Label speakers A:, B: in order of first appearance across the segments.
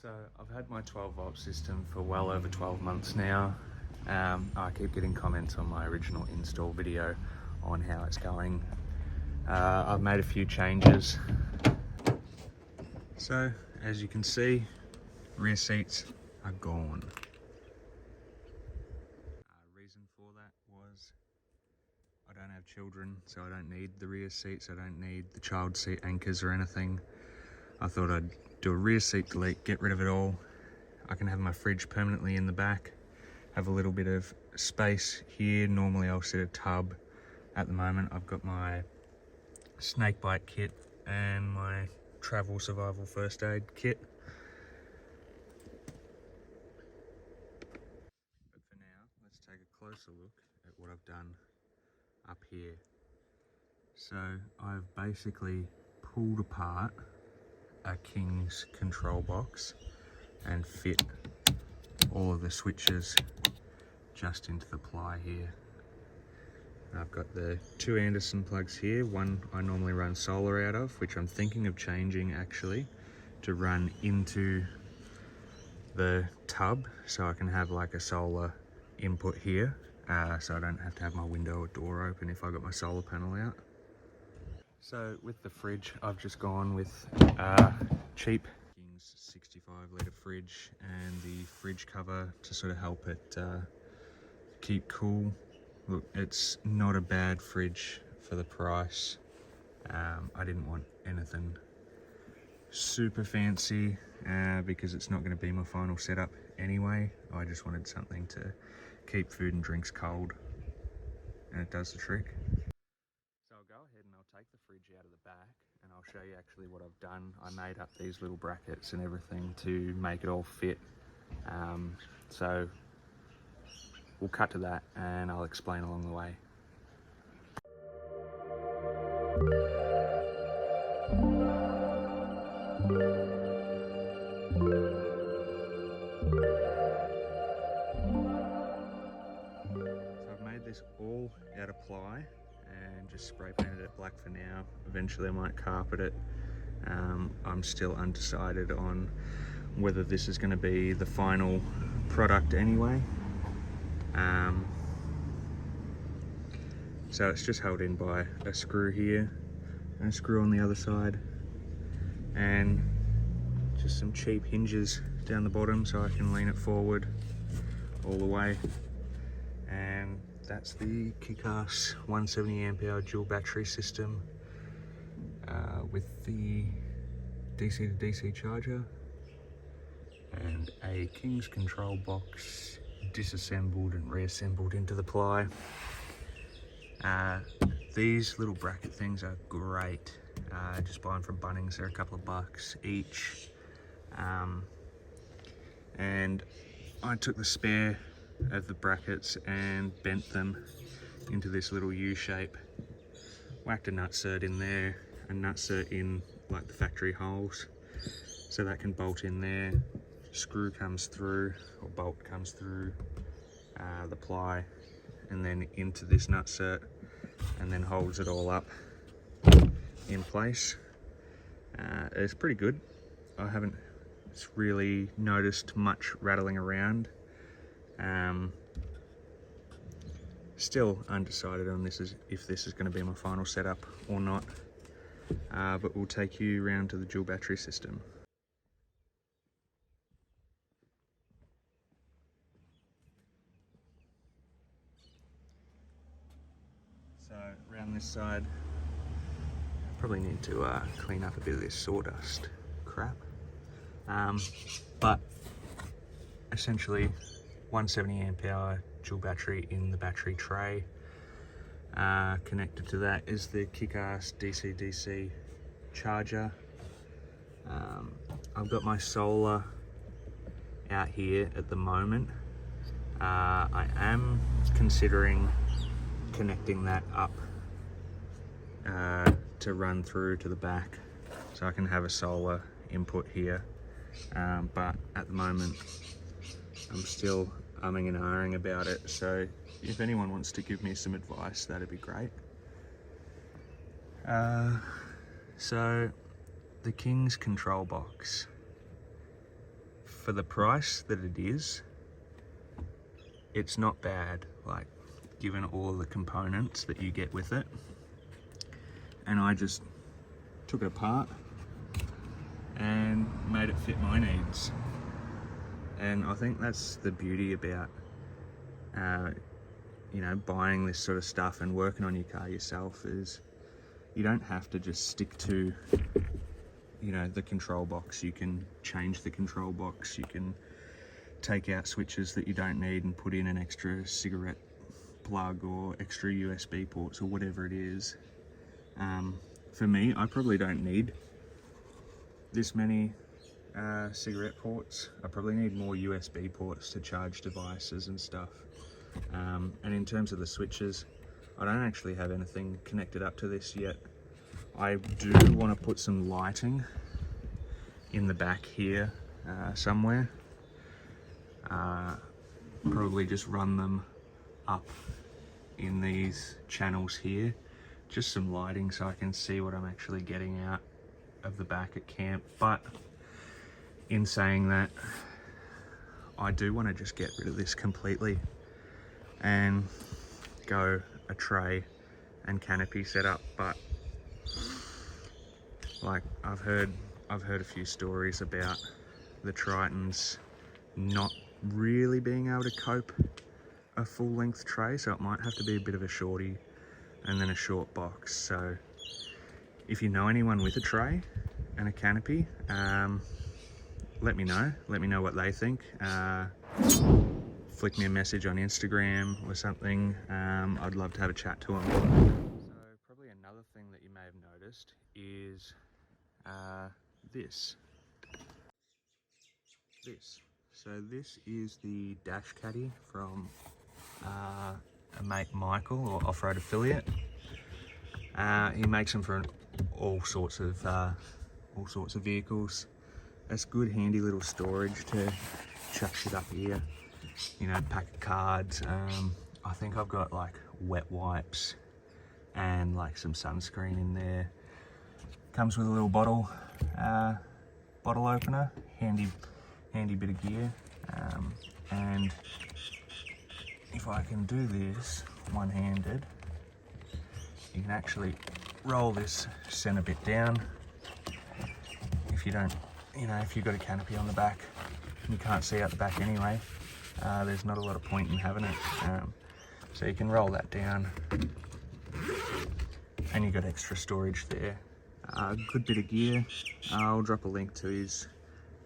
A: So I've had my 12 volt system for well over 12 months now. I keep getting comments on my original install video on how it's going. I've made a few changes. So as you can see, rear seats are gone. Reason for that was I don't have children, so I don't need the rear seats. I don't need the child seat anchors or anything. I thought I'd do a rear seat delete, get rid of it all. I can have my fridge permanently in the back, have a little bit of space here. Normally I'll set a tub. At the moment I've got my snake bite kit and my travel survival first aid kit. But for now, let's take a closer look at what I've done up here. So I've basically pulled apart a King's control box and fit all of the switches just into the ply here. I've got the two Anderson plugs here. One I normally run solar out of, which I'm thinking of changing actually to run into the tub, so I can have like a solar input here, so I don't have to have my window or door open if I got my solar panel out. So with the fridge, I've just gone with cheap King's 65 litre fridge and the fridge cover to sort of help it keep cool. Look, it's not a bad fridge for the price. I didn't want anything super fancy because it's not going to be my final setup anyway. I just wanted something to keep food and drinks cold, and it does the trick. So I'll go ahead and I'll take the fridge out of the back and I'll show you actually what I've done. I made up these little brackets and everything to make it all fit. So we'll cut to that and I'll explain along the way. So I've made this all out of ply and just spray painted it black for now. Eventually I might carpet it. I'm still undecided on whether this is going to be the final product anyway. So it's just held in by a screw here and a screw on the other side, and just some cheap hinges down the bottom so I can lean it forward all the way. And that's the kick-ass 170 amp hour dual battery system with the DC to DC charger and a King's control box disassembled and reassembled into the ply. These little bracket things are great. Just buy them from Bunnings, they're a couple of bucks each. And I took the spare of the brackets and bent them into this little U shape. Whacked a nutsert in there, a nutsert in like the factory holes, so that can bolt in there. Screw comes through, or bolt comes through the ply and then into this nutsert, and then holds it all up in place. It's pretty good. I haven't really noticed much rattling around. Still undecided on if this is going to be my final setup or not, but we'll take you around to the dual battery system. So around this side, I probably need to clean up a bit of this sawdust crap, but essentially 170 amp hour dual battery in the battery tray. Connected to that is the kick-ass DC-DC charger. I've got my solar out here at the moment. I am considering connecting that up to run through to the back so I can have a solar input here, but at the moment I'm still umming and ahhing about it, so if anyone wants to give me some advice, that'd be great. So the King's control box, for the price that it is, it's not bad, like given all the components that you get with it. And I just took it apart and made it fit my needs. And I think that's the beauty about you know, buying this sort of stuff and working on your car yourself, is you don't have to just stick to, you know, the control box. You can change the control box, you can take out switches that you don't need and put in an extra cigarette plug or extra USB ports or whatever it is. For me, I probably don't need this many cigarette ports. I probably need more USB ports to charge devices and stuff. And in terms of the switches, I don't actually have anything connected up to this yet. I do want to put some lighting in the back here somewhere. Probably just run them up in these channels here. Just some lighting so I can see what I'm actually getting out of the back at camp. But in saying that, I do want to just get rid of this completely and go a tray and canopy setup. But like I've heard a few stories about the Tritons not really being able to cope a full length tray, so it might have to be a bit of a shorty and then a short box. So if you know anyone with a tray and a canopy, let me know what they think. Flick me a message on Instagram or something. I'd love to have a chat to them. So probably another thing that you may have noticed is this. So this is the dash caddy from a mate Michael, or off-road affiliate. He makes them for all sorts of vehicles. That's good, handy little storage to chuck shit up here. You know, pack of cards. I think I've got like wet wipes and like some sunscreen in there. Comes with a little bottle opener, handy bit of gear. And if I can do this one-handed, you can actually roll this center bit down. If you don't, you know, if you've got a canopy on the back, you can't see out the back anyway. There's not a lot of point in having it. So you can roll that down and you've got extra storage there. Good bit of gear. I'll drop a link to his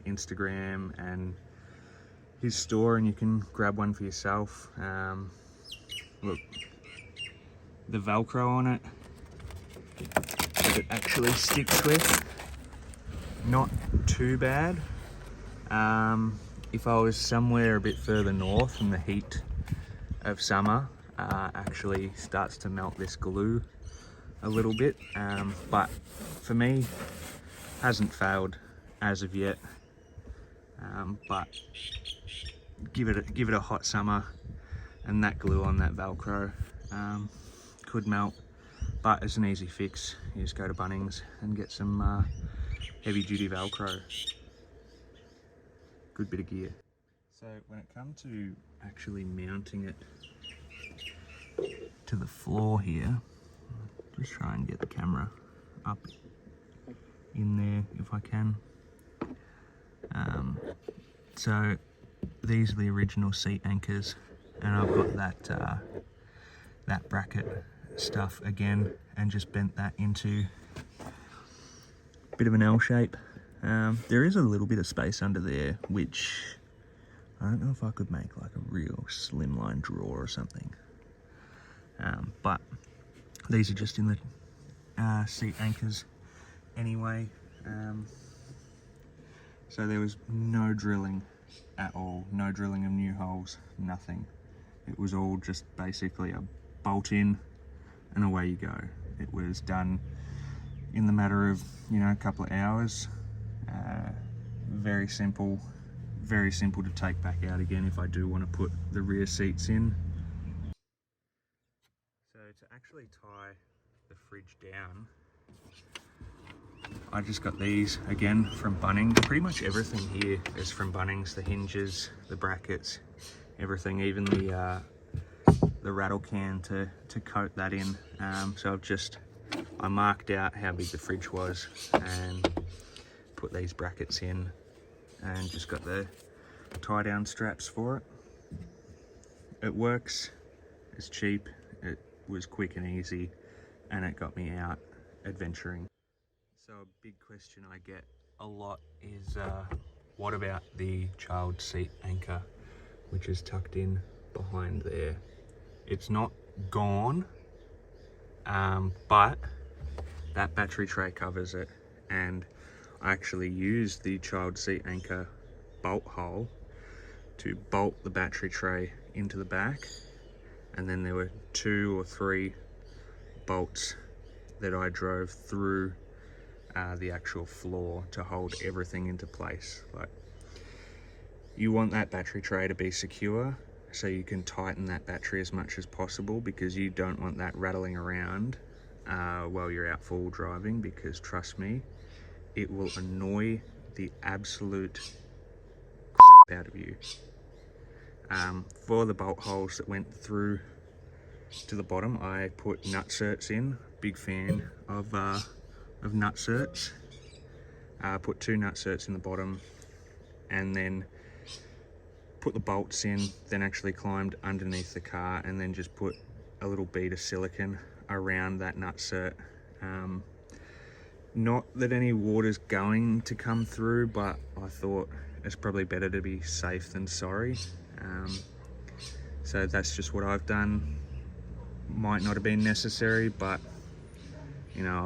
A: Instagram and his store, and you can grab one for yourself. Look, the Velcro on it that it actually sticks with, not too bad. If I was somewhere a bit further north and the heat of summer actually starts to melt this glue a little bit, but for me hasn't failed as of yet. But give it a hot summer and that glue on that Velcro could melt, but it's an easy fix. You just go to Bunnings and get some heavy duty Velcro. Good bit of gear. So when it comes to actually mounting it to the floor here, just try and get the camera up in there if I can. So these are the original seat anchors, and I've got that bracket stuff again and just bent that into a bit of an L shape. There is a little bit of space under there, which I don't know if I could make like a real slimline drawer or something. But these are just in the seat anchors anyway. So there was no drilling at all, no drilling of new holes, nothing. It was all just basically a bolt in and away you go. It was done in the matter of, you know, a couple of hours. Very simple to take back out again if I do want to put the rear seats in. So to actually tie the fridge down, I just got these again from Bunnings. Pretty much everything here is from Bunnings. The hinges, the brackets, everything, even the rattle can to coat that in. So I marked out how big the fridge was and put these brackets in and just got the tie down straps for it. It works, it's cheap, it was quick and easy, and it got me out adventuring. So a big question I get a lot is what about the child seat anchor, which is tucked in behind there? It's not gone, but that battery tray covers it, and I actually used the child seat anchor bolt hole to bolt the battery tray into the back, and then there were 2 or 3 bolts that I drove through the actual floor to hold everything into place. Like, you want that battery tray to be secure, so you can tighten that battery as much as possible, because you don't want that rattling around while you're out full driving, because trust me, it will annoy the absolute crap out of you. For the bolt holes that went through to the bottom, I put nutserts in. Big fan of nutserts. I put 2 nutserts in the bottom, and then put the bolts in, then actually climbed underneath the car and then just put a little bead of silicone around that nutsert. Not that any water's going to come through, but I thought it's probably better to be safe than sorry. So that's just what I've done. Might not have been necessary, but you know,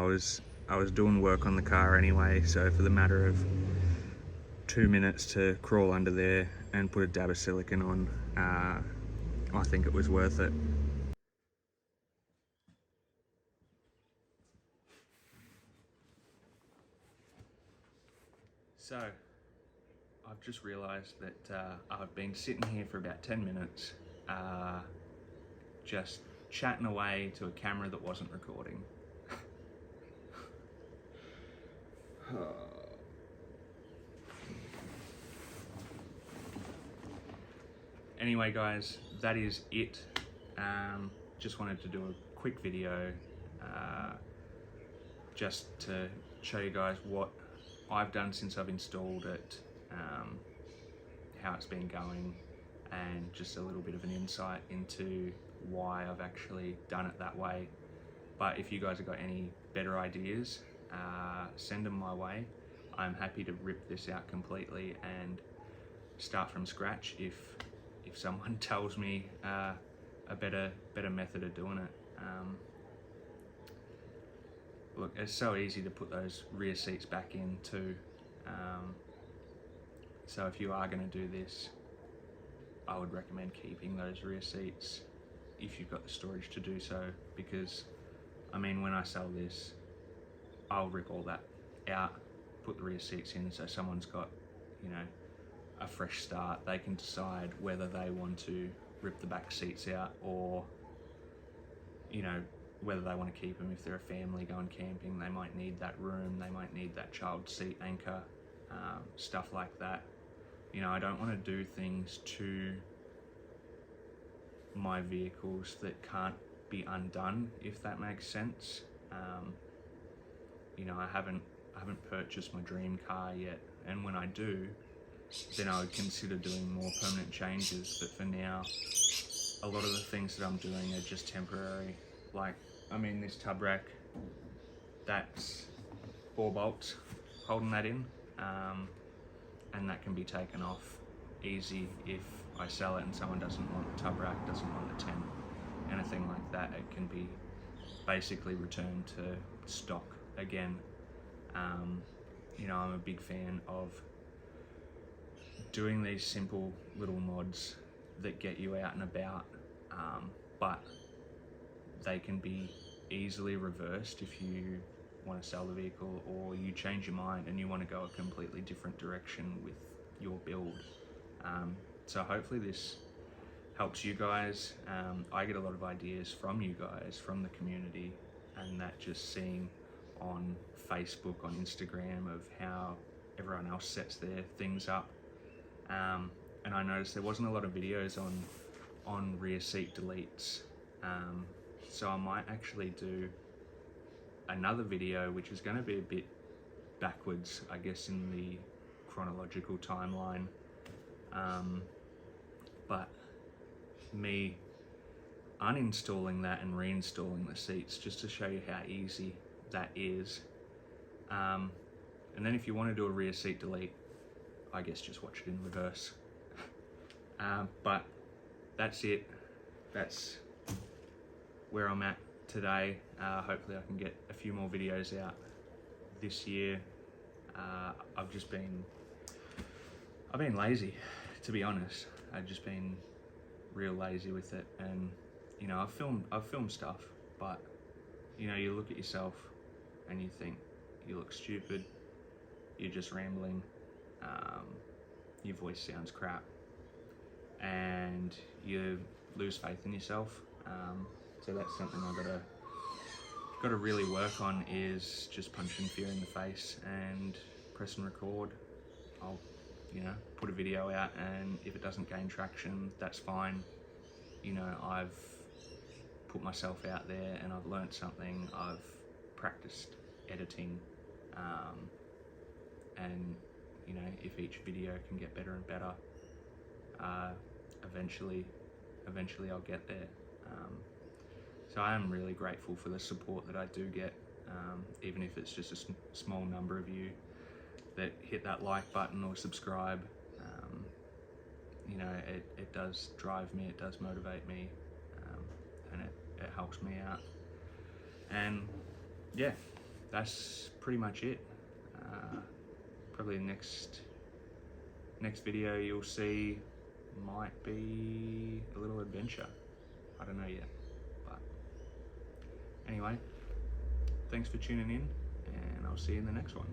A: I was doing work on the car anyway, so for the matter of 2 minutes to crawl under there and put a dab of silicone on, I think it was worth it. So I've just realised that I've been sitting here for about 10 minutes just chatting away to a camera that wasn't recording. Anyway guys, that is it. Just wanted to do a quick video just to show you guys what I've done since I've installed it, how it's been going, and just a little bit of an insight into why I've actually done it that way. But if you guys have got any better ideas, send them my way. I'm happy to rip this out completely and start from scratch if someone tells me a better method of doing it. Look, it's so easy to put those rear seats back in too. So if you are going to do this, I would recommend keeping those rear seats if you've got the storage to do so, because I mean, when I sell this, I'll rip all that out, put the rear seats in, so someone's got, you know, a fresh start. They can decide whether they want to rip the back seats out, or, you know, whether they want to keep them. If they're a family going camping, they might need that room, they might need that child seat anchor, stuff like that. You know, I don't want to do things to my vehicles that can't be undone, if that makes sense. You know, I haven't purchased my dream car yet, and when I do, then I would consider doing more permanent changes. But for now, a lot of the things that I'm doing are just temporary. Like, I mean, this tub rack, that's 4 bolts holding that in, and that can be taken off easy if I sell it and someone doesn't want the tub rack, doesn't want the tent, anything like that. It can be basically returned to stock again. You know, I'm a big fan of doing these simple little mods that get you out and about, but they can be easily reversed if you want to sell the vehicle, or you change your mind and you want to go a completely different direction with your build. So hopefully this helps you guys. I get a lot of ideas from you guys, from the community, and that just seeing on Facebook, on Instagram, of how everyone else sets their things up. And I noticed there wasn't a lot of videos on rear seat deletes. So I might actually do another video, which is going to be a bit backwards, I guess, in the chronological timeline. But me uninstalling that and reinstalling the seats, just to show you how easy that is. And then if you want to do a rear seat delete, I guess just watch it in reverse. But that's it. That's where I'm at today. Hopefully I can get a few more videos out this year. I've been lazy, to be honest. I've just been real lazy with it, and you know, I've filmed stuff, but you know, you look at yourself and you think you look stupid, you're just rambling, your voice sounds crap, and you lose faith in yourself. So that's something I've got to really work on, is just punching fear in the face and press and record. I'll, you know, put a video out, and if it doesn't gain traction, that's fine. You know, I've put myself out there and I've learnt something. I've practiced editing, and you know, if each video can get better and better, eventually I'll get there. So I am really grateful for the support that I do get, even if it's just a small number of you that hit that like button or subscribe. You know, it does drive me, it does motivate me, and it helps me out. And yeah, that's pretty much it. Probably the next video you'll see might be a little adventure. I don't know yet, but anyway, thanks for tuning in, and I'll see you in the next one.